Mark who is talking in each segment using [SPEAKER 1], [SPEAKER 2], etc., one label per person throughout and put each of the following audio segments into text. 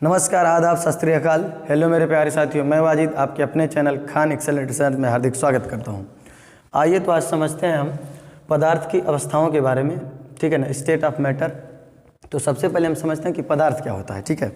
[SPEAKER 1] नमस्कार, आदाब, सत श्री अकाल। हेलो मेरे प्यारे साथियों, मैं वाजिद आपके अपने चैनल खान एक्सेलेंट रिसर्च में हार्दिक स्वागत करता हूं। आइए तो आज समझते हैं हम पदार्थ की अवस्थाओं के बारे में, ठीक है ना, स्टेट ऑफ मैटर। तो सबसे पहले हम समझते हैं कि पदार्थ क्या होता है, ठीक है।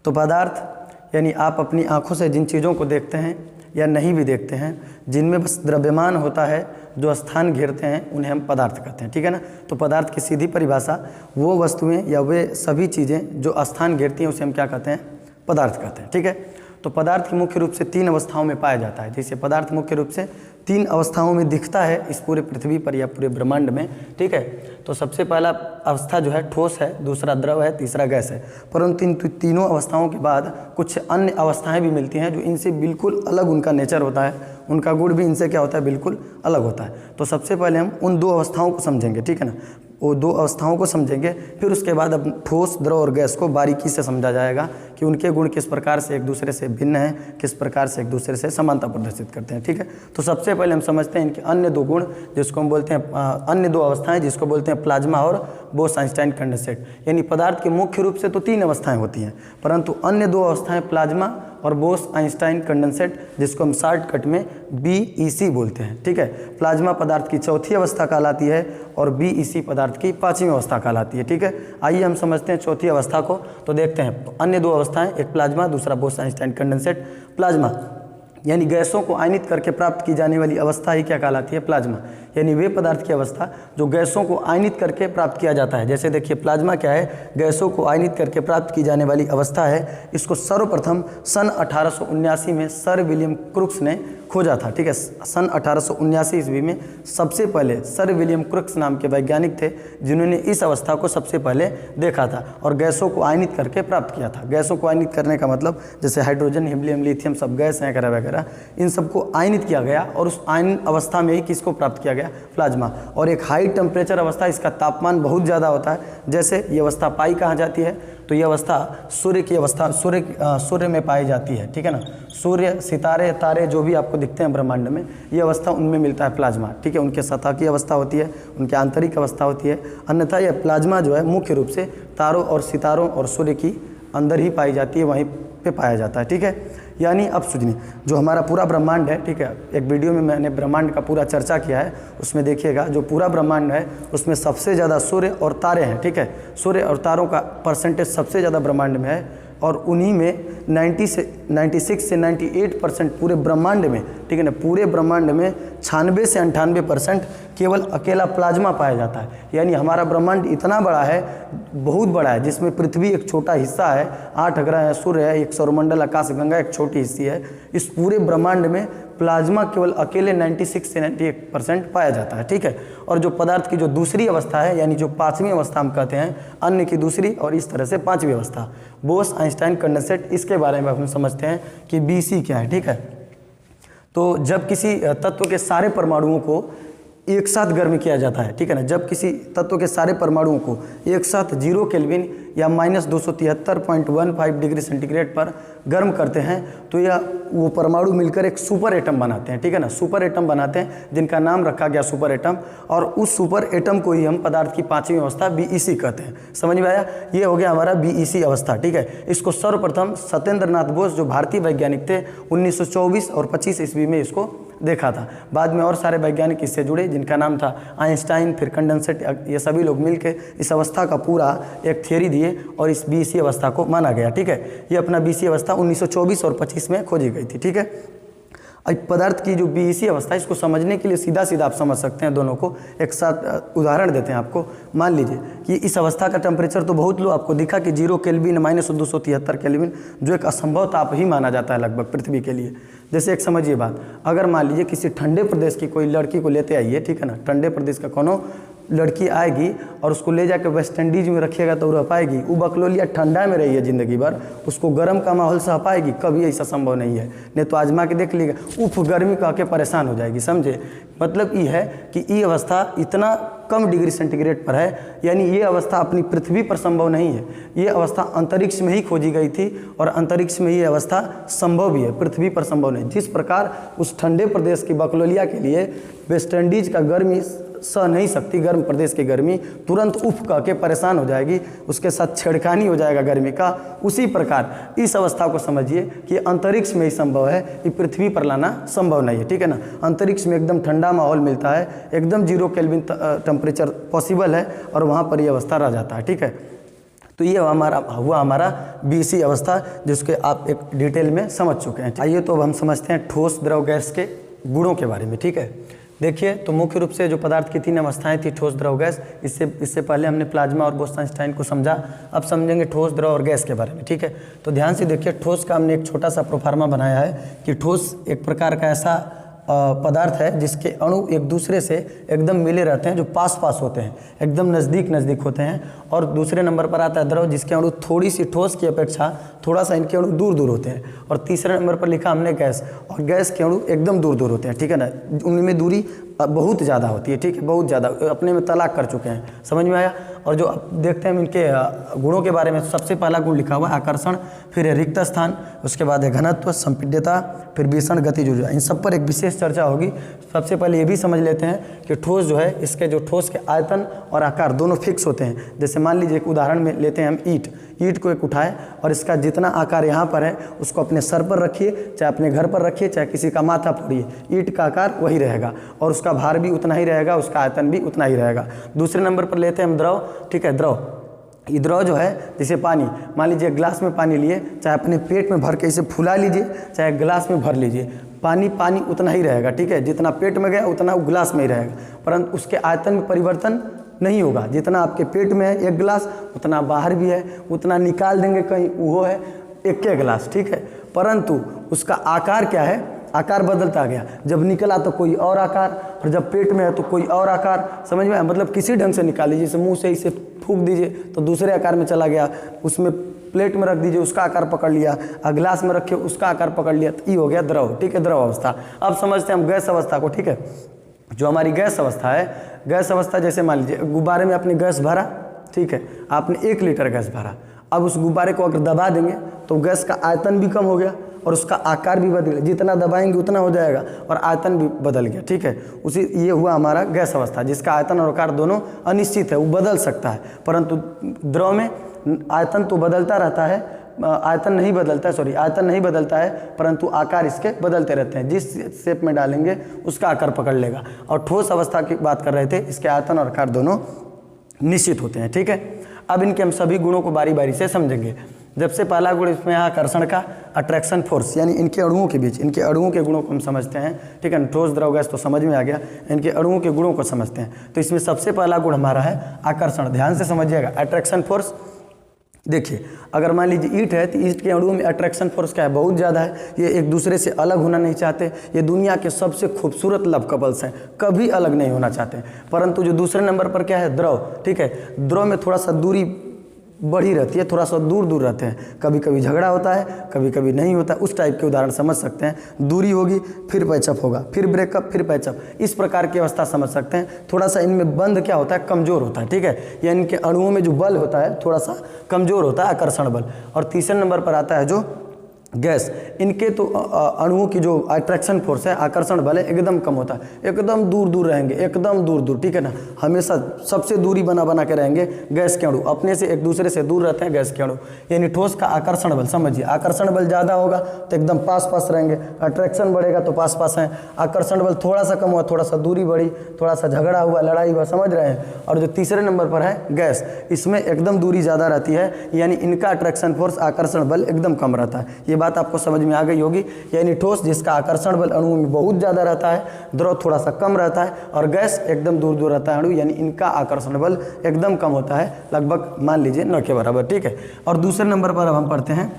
[SPEAKER 1] तो पदार्थ यानी आप अपनी आँखों से जिन चीज़ों को देखते हैं या नहीं भी देखते हैं, जिनमें बस द्रव्यमान होता है, जो स्थान घेरते हैं, उन्हें हम पदार्थ कहते हैं, ठीक है ना। तो पदार्थ की सीधी परिभाषा वो वस्तुएं या वे सभी चीज़ें जो स्थान घेरती हैं उसे हम क्या कहते हैं? पदार्थ कहते हैं, ठीक है। तो पदार्थ मुख्य रूप से 3 अवस्थाओं में पाया जाता है। जैसे पदार्थ मुख्य रूप से 3 अवस्थाओं में दिखता है इस पूरे पृथ्वी पर या पूरे ब्रह्मांड में, ठीक है। तो सबसे पहला अवस्था जो है ठोस है, दूसरा द्रव है, तीसरा गैस है। परंतु इन तीनों अवस्थाओं के बाद कुछ अन्य अवस्थाएं भी मिलती हैं जो इनसे बिल्कुल अलग उनका नेचर होता है, उनका गुण भी इनसे क्या होता है? बिल्कुल अलग होता है। तो सबसे पहले हम उन 2 अवस्थाओं को समझेंगे, ठीक है ना। वो 2 अवस्थाओं को समझेंगे, फिर उसके बाद अब ठोस, द्रव और गैस को बारीकी से समझा जाएगा कि उनके गुण किस प्रकार से एक दूसरे से भिन्न हैं, किस प्रकार से एक दूसरे से समानता प्रदर्शित करते हैं, ठीक है। तो सबसे पहले हम समझते हैं इनके अन्य 2 गुण, जिसको हम बोलते हैं अन्य 2 अवस्थाएं, जिसको बोलते हैं प्लाज्मा और बोस-आइंस्टाइन कंडेंसेट। यानी पदार्थ की मुख्य रूप से तो 3 अवस्थाएं होती हैं, परंतु अन्य 2 अवस्थाएं प्लाज्मा और बोस-आइंस्टाइन कंडेंसेट, जिसको हम शॉर्टकट में BEC बोलते हैं, ठीक है। प्लाज्मा पदार्थ की चौथी अवस्था कहलाती है और BEC पदार्थ की 5वीं अवस्था कहलाती है, ठीक है। आइए हम समझते हैं चौथी अवस्था को। तो देखते हैं अन्य 2 अवस्थाएं, एक प्लाज्मा, दूसरा बोस-आइंस्टाइन कंडेंसेट। प्लाज्मा यानी गैसों को आयनित करके प्राप्त की जाने वाली अवस्था ही क्या कहलाती है? प्लाज्मा। यानी वे पदार्थ की अवस्था जो गैसों को आयनित करके प्राप्त किया जाता है। जैसे देखिए प्लाज्मा क्या है? गैसों को आयनित करके प्राप्त की जाने वाली अवस्था है। इसको सर्वप्रथम सन 1879 में सर विलियम क्रुक्स ने खोजा था, ठीक है। सन 1879 ईस्वी में सबसे पहले सर विलियम क्रुक्स नाम के वैज्ञानिक थे जिन्होंने इस अवस्था को सबसे पहले देखा था और गैसों को आयनित करके प्राप्त किया था। गैसों को आयनित करने का मतलब जैसे हाइड्रोजन, हीलियम, लिथियम सब गैस हैं वगैरह, इन सबको आयनित किया गया और उस आयन अवस्था में ही किसको प्राप्त किया गया? प्लाज्मा। और एक हाई टेम्परेचर अवस्था, इसका तापमान बहुत ज़्यादा होता है। जैसे ये अवस्था पाई कहाँ जाती है? तो ये अवस्था सूर्य की अवस्था, सूर्य में पाई जाती है, ठीक है ना। सूर्य, सितारे, तारे जो भी आपको दिखते हैं ब्रह्मांड में, ये अवस्था उनमें मिलता है प्लाज्मा, ठीक है। उनके सतह की अवस्था होती है, उनके आंतरिक अवस्था होती है। अन्यथा यह प्लाज्मा जो है मुख्य रूप से तारों और सितारों और सूर्य की अंदर ही पाई जाती है, वहीं पे पाया जाता है, ठीक है। यानी अब सुनिए, जो हमारा पूरा ब्रह्मांड है, ठीक है, एक वीडियो में मैंने ब्रह्मांड का पूरा चर्चा किया है, उसमें देखिएगा जो पूरा ब्रह्मांड है उसमें सबसे ज़्यादा सूर्य और तारे हैं, ठीक है। सूर्य और तारों का परसेंटेज सबसे ज़्यादा ब्रह्मांड में है और उन्हीं में 96 से 98% पूरे ब्रह्मांड में, ठीक है ना, पूरे ब्रह्मांड में 96 से 98% केवल अकेला प्लाज्मा पाया जाता है। यानी हमारा ब्रह्मांड इतना बड़ा है, बहुत बड़ा है, जिसमें पृथ्वी एक छोटा हिस्सा है, 8 ग्रह है, सूर्य है, एक सौरमंडल, आकाशगंगा एक छोटी हिस्सी है। इस पूरे ब्रह्मांड में प्लाज्मा केवल अकेले 96 से 98% पाया जाता है, ठीक है। और जो पदार्थ की जो दूसरी अवस्था है, यानी जो 5वीं अवस्था हम कहते हैं, अन्य की दूसरी और इस तरह से 5वीं अवस्था, बोस-आइंस्टाइन कंडेंसेट, इसके बारे में हम समझते हैं कि BC क्या है, ठीक है। तो जब किसी तत्व के सारे परमाणुओं को एक साथ गर्म किया जाता है, ठीक है ना, जब किसी तत्व के सारे परमाणुओं को एक साथ 0 केल्विन या -273.15 डिग्री सेंटीग्रेड पर गर्म करते हैं तो यह वो परमाणु मिलकर एक सुपर एटम बनाते हैं, ठीक है ना। सुपर एटम बनाते हैं जिनका नाम रखा गया सुपर एटम, और उस सुपर एटम को ही हम पदार्थ की 5वीं अवस्था BEC कहते हैं। समझ में आया? ये हो गया हमारा BEC अवस्था, ठीक है। इसको सर्वप्रथम सत्येंद्र नाथ बोस, जो भारतीय वैज्ञानिक थे, 1924 और 25 ईस्वी में इसको देखा था। बाद में और सारे वैज्ञानिक इससे जुड़े जिनका नाम था आइंस्टाइन, फिर कंडेंसेट, ये सभी लोग मिलकर इस अवस्था का पूरा एक थ्योरी दिए और इस BEC अवस्था को माना गया, ठीक है। ये अपना BEC अवस्था 1924 और 25 में खोजी गई थी, ठीक है। अब पदार्थ की जो BEC अवस्था है, इसको समझने के लिए सीधा सीधा आप समझ सकते हैं, दोनों को एक साथ उदाहरण देते हैं आपको। मान लीजिए कि इस अवस्था का टेम्परेचर तो बहुत लो, आपको दिखा कि 0 केल्विन, -273 केल्विन, जो एक असंभव ताप ही माना जाता है लगभग पृथ्वी के लिए। जैसे एक समझिए बात, अगर मान लीजिए किसी ठंडे प्रदेश की कोई लड़की को लेते आइए, ठीक है ना, ठंडे प्रदेश का कोनो लड़की आएगी और उसको ले जाकर वेस्ट इंडीज में रखिएगा तो रह पाएगी? वो बकलोलिया ठंडा में रही है ज़िंदगी भर, उसको गर्म का माहौल सह पाएगी? कभी ऐसा संभव नहीं है। नहीं तो आजमा के देख लीजिएगा, उफ गर्मी कह के परेशान हो जाएगी, समझे। मतलब ये है कि ये अवस्था इतना कम डिग्री सेंटीग्रेड पर है, यानी ये अवस्था अपनी पृथ्वी पर संभव नहीं है। ये अवस्था अंतरिक्ष में ही खोजी गई थी और अंतरिक्ष में ये अवस्था संभव भी है, पृथ्वी पर संभव नहीं। जिस प्रकार उस ठंडे प्रदेश की बकलोलिया के लिए वेस्ट इंडीज का गर्मी सह नहीं सकती गर्म प्रदेश की गर्मी, तुरंत उफ कह के परेशान हो जाएगी, उसके साथ छेड़खानी हो जाएगा गर्मी का। उसी प्रकार इस अवस्था को समझिए कि अंतरिक्ष में ही संभव है, ये पृथ्वी पर लाना संभव नहीं है, ठीक है ना। अंतरिक्ष में एकदम ठंडा माहौल मिलता है, एकदम 0 केल्विन टेम्परेचर पॉसिबल है और वहाँ पर यह अवस्था रह जाता है, ठीक है। तो ये हमारा बीसी अवस्था, जिसके आप एक डिटेल में समझ चुके हैं। आइए तो अब हम समझते हैं ठोस द्रव गैस के गुणों के बारे में, ठीक है। देखिए तो मुख्य रूप से जो पदार्थ की 3 अवस्थाएं थी, ठोस द्रव गैस, इससे पहले हमने प्लाज्मा और बोस-आइंस्टाइन को समझा। अब समझेंगे ठोस द्रव और गैस के बारे में, ठीक है। तो ध्यान से देखिए, ठोस का हमने एक छोटा सा प्रोफार्मा बनाया है कि ठोस एक प्रकार का ऐसा पदार्थ है जिसके अणु एक दूसरे से एकदम मिले रहते हैं, जो पास पास होते हैं, एकदम नज़दीक होते हैं। और दूसरे नंबर पर आता है द्रव, जिसके अणु थोड़ी सी ठोस की अपेक्षा थोड़ा सा इनके अणु दूर दूर होते हैं। और तीसरे नंबर पर लिखा हमने गैस, और गैस के अणु एकदम दूर दूर होते हैं, ठीक है ना। उनमें दूरी बहुत ज़्यादा होती है, ठीक है, बहुत ज़्यादा, अपने में तलाक कर चुके हैं, समझ में आया। और जो अब देखते हैं हम इनके गुणों के बारे में, सबसे पहला गुण लिखा हुआ है आकर्षण, फिर है रिक्त स्थान, उसके बाद है घनत्व, संपीड्यता, फिर भीषण गतिज ऊर्जा। इन सब पर एक विशेष चर्चा होगी। सबसे पहले ये भी समझ लेते हैं कि ठोस जो है, इसके जो ठोस के आयतन और आकार दोनों फिक्स होते हैं। जैसे मान लीजिए एक उदाहरण में लेते हैं हम ईंट को एक उठाएं और इसका जितना आकार यहाँ पर है उसको अपने सर पर रखिए, चाहे अपने घर पर रखिए, चाहे किसी का माथा फोड़िए, ईंट का आकार वही रहेगा और उसका भार भी उतना ही रहेगा, उसका आयतन भी उतना ही रहेगा। दूसरे नंबर पर लेते हैं हम द्रव, ठीक है। ये द्रव जो है, जैसे पानी, मान लीजिए ग्लास में पानी लिए, चाहे अपने पेट में भर के इसे फुला लीजिए, चाहे ग्लास में भर लीजिए, पानी उतना ही रहेगा, ठीक है। जितना पेट में गया उतना वो ग्लास में ही रहेगा, परंतु उसके आयतन में परिवर्तन नहीं होगा। जितना आपके पेट में है 1 गिलास, उतना बाहर भी है, उतना निकाल देंगे कहीं वो है 1 गिलास, ठीक है। परंतु उसका आकार क्या है, आकार बदलता गया। जब निकला तो कोई और आकार, और जब पेट में है तो कोई और आकार, समझ में आया। मतलब किसी ढंग से निकाल लीजिए, जैसे मुँह से इसे फूंक दीजिए तो दूसरे आकार में चला गया, उसमें प्लेट में रख दीजिए उसका आकार पकड़ लिया, गिलास में रखिए उसका आकार पकड़ लिया, तो ये हो गया द्रव, ठीक है, द्रव अवस्था। अब समझते हैं हम गैस अवस्था को, ठीक है। जो हमारी गैस अवस्था है, गैस अवस्था जैसे मान लीजिए गुब्बारे में आपने गैस भरा, ठीक है, आपने 1 लीटर गैस भरा। अब उस गुब्बारे को अगर दबा देंगे तो गैस का आयतन भी कम हो गया और उसका आकार भी बदल गया, जितना दबाएंगे उतना हो जाएगा और आयतन भी बदल गया, ठीक है। ये हुआ हमारा गैस अवस्था, जिसका आयतन और आकार दोनों अनिश्चित है, वो बदल सकता है। परंतु द्रव में आयतन तो बदलता रहता है, आयतन नहीं बदलता है, परंतु आकार इसके बदलते रहते हैं। जिस शेप में डालेंगे उसका आकार पकड़ लेगा। और ठोस अवस्था की बात कर रहे थे, इसके आयतन और आकार दोनों निश्चित होते हैं, ठीक है। अब इनके हम सभी गुणों को बारी बारी से समझेंगे। जब से पहला गुण इसमें आकर्षण का, अट्रैक्शन फोर्स, यानी इनके अणुओं के बीच, इनके अणुओं के गुणों को हम समझते हैं, ठीक है। ठोस द्रव गैस तो समझ में आ गया, इनके अणुओं के गुणों को समझते हैं। तो इसमें सबसे पहला गुण हमारा है आकर्षण, ध्यान से समझिएगा। अट्रैक्शन फोर्स, देखिए अगर मान लीजिए ईंट है तो ईंट के अणुओं में अट्रैक्शन फोर्स क्या है, बहुत ज़्यादा है। ये एक दूसरे से अलग होना नहीं चाहते, ये दुनिया के सबसे खूबसूरत लव कपल्स हैं, कभी अलग नहीं होना चाहते। परंतु जो दूसरे नंबर पर क्या है, द्रव, ठीक है। द्रव में थोड़ा सा दूरी बढ़ी रहती है, थोड़ा सा दूर दूर रहते हैं, कभी कभी झगड़ा होता है, कभी कभी नहीं होता है। उस टाइप के उदाहरण समझ सकते हैं। दूरी होगी फिर पैचअप होगा, फिर ब्रेकअप, फिर पैचअप, इस प्रकार की अवस्था समझ सकते हैं। थोड़ा सा इनमें बंध क्या होता है, कमज़ोर होता है, ठीक है। या इनके अणुओं में जो बल होता है थोड़ा सा कमज़ोर होता है, आकर्षण बल। और तीसरे नंबर पर आता है जो गैस, इनके तो अणुओं की जो अट्रैक्शन फोर्स है, आकर्षण बल है, एकदम कम होता है, एकदम दूर दूर रहेंगे, एकदम दूर दूर, ठीक है ना। हमेशा सबसे दूरी बना के रहेंगे गैस के अणु, अपने से एक दूसरे से दूर रहते हैं गैस के अणु। यानी ठोस का आकर्षण बल समझिए, आकर्षण बल ज़्यादा होगा तो एकदम पास पास रहेंगे, अट्रैक्शन बढ़ेगा तो पास पास हैं। आकर्षण बल थोड़ा सा कम हुआ, थोड़ा सा दूरी बढ़ी, थोड़ा सा झगड़ा हुआ, लड़ाई हुआ, समझ रहे हैं। और जो तीसरे नंबर पर है गैस, इसमें एकदम दूरी ज़्यादा रहती है, यानी इनका अट्रैक्शन फोर्स, आकर्षण बल एकदम कम रहता है। ये बात आपको समझ में आ गई होगी। यानी ठोस जिसका आकर्षण बल अणुओं में बहुत ज़्यादा रहता है, द्रव थोड़ा सा कम रहता है, और गैस एकदम दूर दूर रहता है अणु, यानी इनका आकर्षण बल एकदम कम होता है, लगभग मान लीजिए 9 के बराबर, ठीक है। और दूसरे नंबर पर अब हम पढ़ते हैं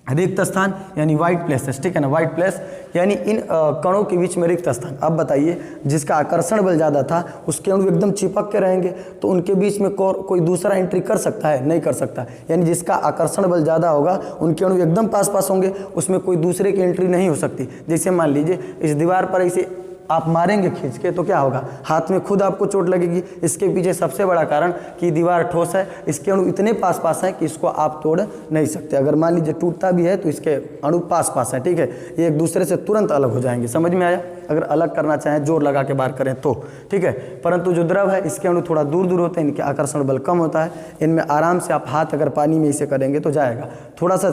[SPEAKER 1] रिक्त स्थान, यानी वाइट प्लेसेस, ठीक है ना। वाइट प्लेस यानी इन कणों के बीच में रिक्त स्थान। अब बताइए, जिसका आकर्षण बल ज़्यादा था उसके अणु एकदम चिपक के रहेंगे, तो उनके बीच में कोई दूसरा एंट्री कर सकता है, नहीं कर सकता। यानी जिसका आकर्षण बल ज़्यादा होगा उनके अणु एकदम पास पास होंगे, उसमें कोई दूसरे की एंट्री नहीं हो सकती। जैसे मान लीजिए इस दीवार पर इसे आप मारेंगे खींच के तो क्या होगा, हाथ में खुद आपको चोट लगेगी। इसके पीछे सबसे बड़ा कारण कि दीवार ठोस है, इसके अणु इतने पास पास हैं कि इसको आप तोड़ नहीं सकते। अगर मान लीजिए टूटता भी है तो इसके अणु पास पास हैं, ठीक है, ये एक दूसरे से तुरंत अलग हो जाएंगे, समझ में आया। अगर अलग करना चाहें, जोर लगा के बाहर करें तो, ठीक है। परंतु जो द्रव है इसके अणु थोड़ा दूर दूर होते हैं, इनके आकर्षण बल कम होता है, इनमें आराम से आप हाथ अगर पानी में इसे करेंगे तो जाएगा। थोड़ा सा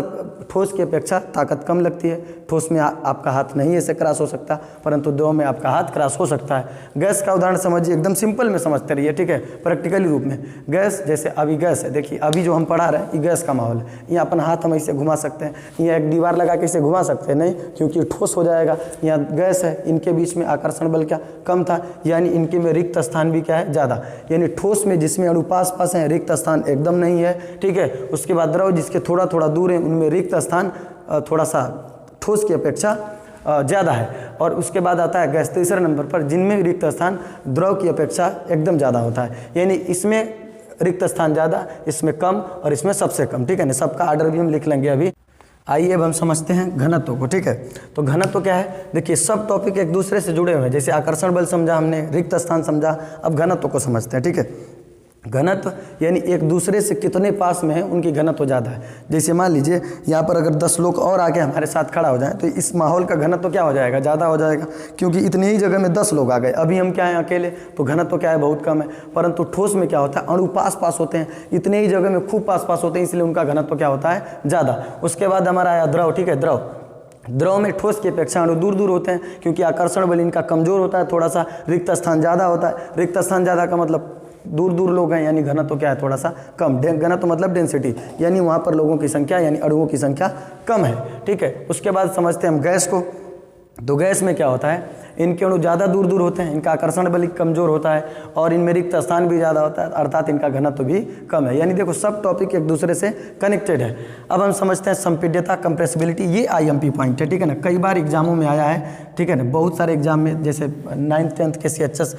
[SPEAKER 1] ठोस की अपेक्षा ताकत कम लगती है, ठोस में आपका हाथ नहीं ऐसे क्रॉस हो सकता, परंतु द्रव में आपका हाथ क्रॉस हो सकता है। गैस का उदाहरण समझिए, एकदम सिंपल में समझते रहिए, ठीक है, प्रैक्टिकली रूप में। गैस, जैसे अभी गैस है, देखिए अभी जो हम पढ़ा रहे हैं ये गैस का माहौल है, यहाँ अपन हाथ हम ऐसे घुमा सकते हैं, यहाँ एक दीवार लगा के इसे घुमा सकते हैं नहीं, क्योंकि ठोस हो जाएगा। यहाँ गैस है, इनके बीच में आकर्षण बल क्या कम था, यानी इनके में रिक्त स्थान भी क्या है ज़्यादा, यानी ठोस में जिसमें अणु पास पास हैं रिक्त स्थान एकदम नहीं है, ठीक है। उसके बाद द्रव जिसके थोड़ा थोड़ा दूर है उनमें रिक्त स्थान थोड़ा सा ठोस की अपेक्षा ज़्यादा है। और उसके बाद आता है गैस तीसरे नंबर पर, जिनमें रिक्त स्थान द्रव की अपेक्षा एकदम ज़्यादा होता है, यानी इसमें रिक्त स्थान ज़्यादा, इसमें कम और इसमें सबसे कम, ठीक है ना। सबका ऑर्डर भी हम लिख लेंगे अभी। आइए अब हम समझते हैं घनत्व को, ठीक है। तो घनत्व क्या है, देखिए सब टॉपिक एक दूसरे से जुड़े हुए हैं, जैसे आकर्षण बल समझा हमने, रिक्त स्थान समझा, अब घनत्व को समझते हैं, ठीक है। घनत्व यानी एक दूसरे से कितने पास में है उनकी घनत्व ज़्यादा है। जैसे मान लीजिए यहाँ पर अगर 10 लोग और आके हमारे साथ खड़ा हो जाए तो इस माहौल का घनत्व क्या हो जाएगा, ज़्यादा हो जाएगा, क्योंकि इतनी ही जगह में 10 लोग आ गए। अभी हम क्या हैं अकेले, तो घनत्व क्या है बहुत कम है। परंतु ठोस में क्या होता है, अणु पास पास होते हैं, इतने ही जगह में खूब पास पास होते हैं, इसलिए उनका घनत्व क्या होता है ज़्यादा। उसके बाद हमारा आया द्रव, ठीक है। द्रव में ठोस की अपेक्षा अणु दूर दूर होते हैं, क्योंकि आकर्षण बल इनका कमजोर होता है, थोड़ा सा रिक्त स्थान ज़्यादा होता है। रिक्त स्थान ज़्यादा का मतलब दूर दूर लोग हैं, यानी घनत्व क्या है थोड़ा सा कम। घनत्व मतलब डेंसिटी, यानी वहाँ पर लोगों की संख्या यानी अणुओं की संख्या कम है, ठीक है। उसके बाद समझते हैं हम गैस को। तो गैस में क्या होता है, इनके अणु ज़्यादा दूर दूर होते हैं, इनका आकर्षण बल कमजोर होता है और इनमें रिक्त स्थान भी ज़्यादा होता है, अर्थात इनका घनत्व भी कम है। यानी देखो सब टॉपिक एक दूसरे से कनेक्टेड है। अब हम समझते हैं संपीड्यता, कंप्रेसिबिलिटी, ये IMP पॉइंट है, ठीक है ना। कई बार एग्जामों में आया है, ठीक है ना, बहुत सारे एग्जाम में, जैसे 9th 10th के CHS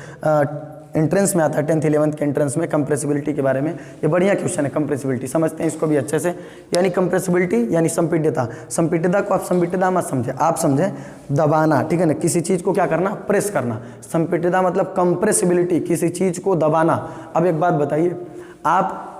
[SPEAKER 1] एंट्रेंस में आता है, 10th 11th के एंट्रेंस में कंप्रेसिबिलिटी के बारे में। ये बढ़िया क्वेश्चन है, कंप्रेसिबिलिटी समझते हैं इसको भी अच्छे से। यानी कंप्रेसिबिलिटी यानी संपीड्यता, संपीड्यता को आप संपीड्यता मत समझे, आप समझें दबाना, ठीक है ना, किसी चीज़ को क्या करना, प्रेस करना। संपीड्यता मतलब कंप्रेसिबिलिटी, किसी चीज़ को दबाना। अब एक बात बताइए, आप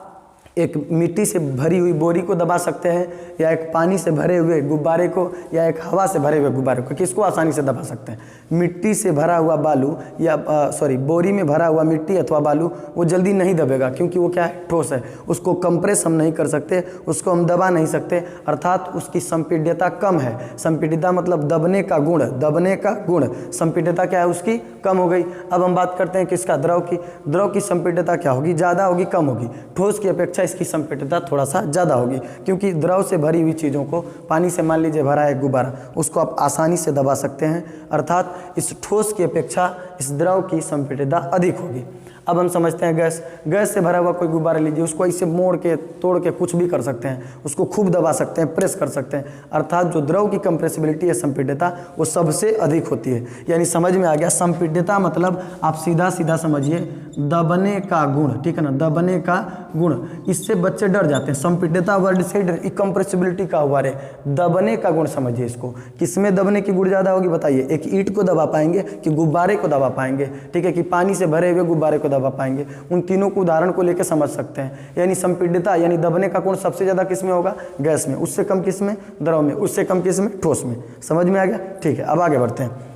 [SPEAKER 1] एक मिट्टी से भरी हुई बोरी को दबा सकते हैं, या एक पानी से भरे हुए गुब्बारे को, या एक हवा से भरे हुए गुब्बारे को, किसको आसानी से दबा सकते हैं? मिट्टी से भरा हुआ बालू या बोरी में भरा हुआ मिट्टी अथवा बालू वो जल्दी नहीं दबेगा, क्योंकि वो क्या है, ठोस है। उसको कंप्रेस हम नहीं कर सकते, उसको हम दबा नहीं सकते, अर्थात उसकी संपीड्यता कम है। संपीड्यता मतलब दबने का गुण, दबने का गुण, संपीड्यता क्या है उसकी कम हो गई। अब हम बात करते हैं किसका, द्रव की। द्रव की संपीड्यता क्या होगी, ज़्यादा होगी कम होगी? ठोस की अपेक्षा इसकी संपीड्यता थोड़ा सा ज़्यादा होगी, क्योंकि द्रव से भरी हुई चीज़ों को, पानी से मान लीजिए भरा है गुब्बारा, उसको आप आसानी से दबा सकते हैं, अर्थात इस ठोस की अपेक्षा इस द्रव की संपीड्यता अधिक होगी। अब हम समझते हैं गैस। गैस से भरा हुआ कोई गुब्बारा लीजिए, उसको ऐसे मोड़ के तोड़ के कुछ भी कर सकते हैं, उसको खूब दबा सकते हैं, प्रेस कर सकते हैं, अर्थात जो द्रव की कंप्रेसिबिलिटी है, संपीड्यता, वो सबसे अधिक होती है। यानी समझ में आ गया, संपीड्यता मतलब आप सीधा सीधा समझिए दबने का गुण, ठीक है ना, दबने का गुण। इससे बच्चे डर जाते हैं, संपीड्यता वर्ड से डर, कंप्रेसिबिलिटी का हुआ रे, दबने का गुण समझिए इसको। किसमें दबने की गुण ज़्यादा होगी बताइए? एक ईंट को दबा पाएंगे कि गुब्बारे को दबा पाएंगे, ठीक है, कि पानी से भरे हुए गुब्बारे को दबा पाएंगे? उन तीनों को उदाहरण को लेकर समझ सकते हैं। यानी संपीड्यता यानी दबने का गुण सबसे ज़्यादा किस में होगा, गैस में, उससे कम किस में, द्रव में, उससे कम किस में, ठोस में। समझ में आ गया? ठीक है, अब आगे बढ़ते हैं।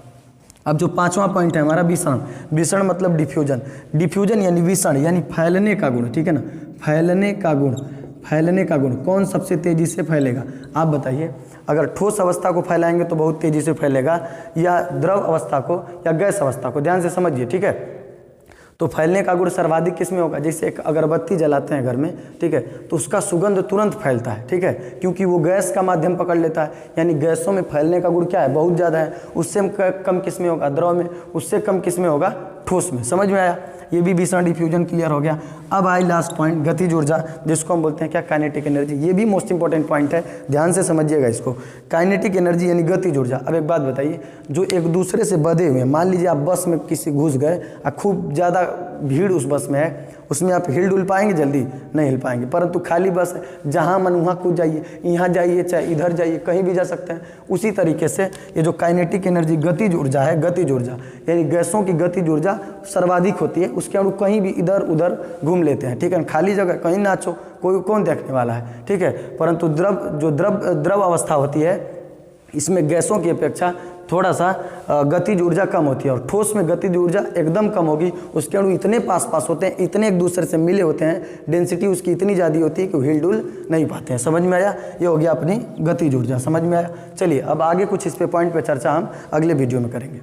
[SPEAKER 1] अब जो पांचवा पॉइंट है हमारा विषण। विषण मतलब डिफ्यूजन। डिफ्यूजन यानी विषण यानी फैलने का गुण, ठीक है ना, फैलने का गुण। फैलने का गुण कौन सबसे तेजी से फैलेगा, आप बताइए? अगर ठोस अवस्था को फैलाएंगे तो बहुत तेजी से फैलेगा, या द्रव अवस्था को, या गैस अवस्था को? ध्यान से समझिए, ठीक है। तो फैलने का गुण सर्वाधिक किस में होगा? जैसे एक अगरबत्ती जलाते हैं घर में, ठीक है, तो उसका सुगंध तुरंत फैलता है, ठीक है, क्योंकि वो गैस का माध्यम पकड़ लेता है। यानी गैसों में फैलने का गुण क्या है, बहुत ज़्यादा है। उससे कम किस में होगा, द्रव में। उससे कम किस में होगा, ठोस में। समझ में आया? ये भी विषण डिफ्यूजन क्लियर हो गया। अब आई लास्ट पॉइंट, गतिज ऊर्जा, जिसको हम बोलते हैं क्या, काइनेटिक एनर्जी। ये भी मोस्ट इंपॉर्टेंट पॉइंट है, ध्यान से समझिएगा इसको। काइनेटिक एनर्जी यानी गतिज ऊर्जा। अब एक बात बताइए, जो एक दूसरे से बंधे हुए हैं, मान लीजिए आप बस में किसी घुस गए और खूब ज़्यादा भीड़ उस बस में है, उसमें आप हिल डुल पाएंगे? जल्दी नहीं हिल पाएंगे। परंतु खाली बस है, जहाँ मन वहाँ कूद जाइए, यहाँ जाइए चाहे इधर जाइए, कहीं भी जा सकते हैं। उसी तरीके से ये जो काइनेटिक एनर्जी, गतिज ऊर्जा है, गतिज ऊर्जा यानी गैसों की गतिज ऊर्जा सर्वाधिक होती है। उसके अणु कहीं भी इधर उधर घूम लेते हैं, ठीक है, खाली जगह कहीं नाचो, कोई कौन देखने वाला है, ठीक है। परंतु द्रव अवस्था होती है, इसमें गैसों की अपेक्षा थोड़ा सा गतिज ऊर्जा कम होती है, और ठोस में गतिज ऊर्जा एकदम कम होगी। उसके अणु इतने पास पास होते हैं, इतने एक दूसरे से मिले होते हैं, डेंसिटी उसकी इतनी ज़्यादा होती है कि हिल डुल नहीं पाते हैं। समझ में आया? ये हो गया अपनी गतिज ऊर्जा। समझ में आया? चलिए अब आगे कुछ इस पे पॉइंट पे चर्चा हम अगले वीडियो में करेंगे।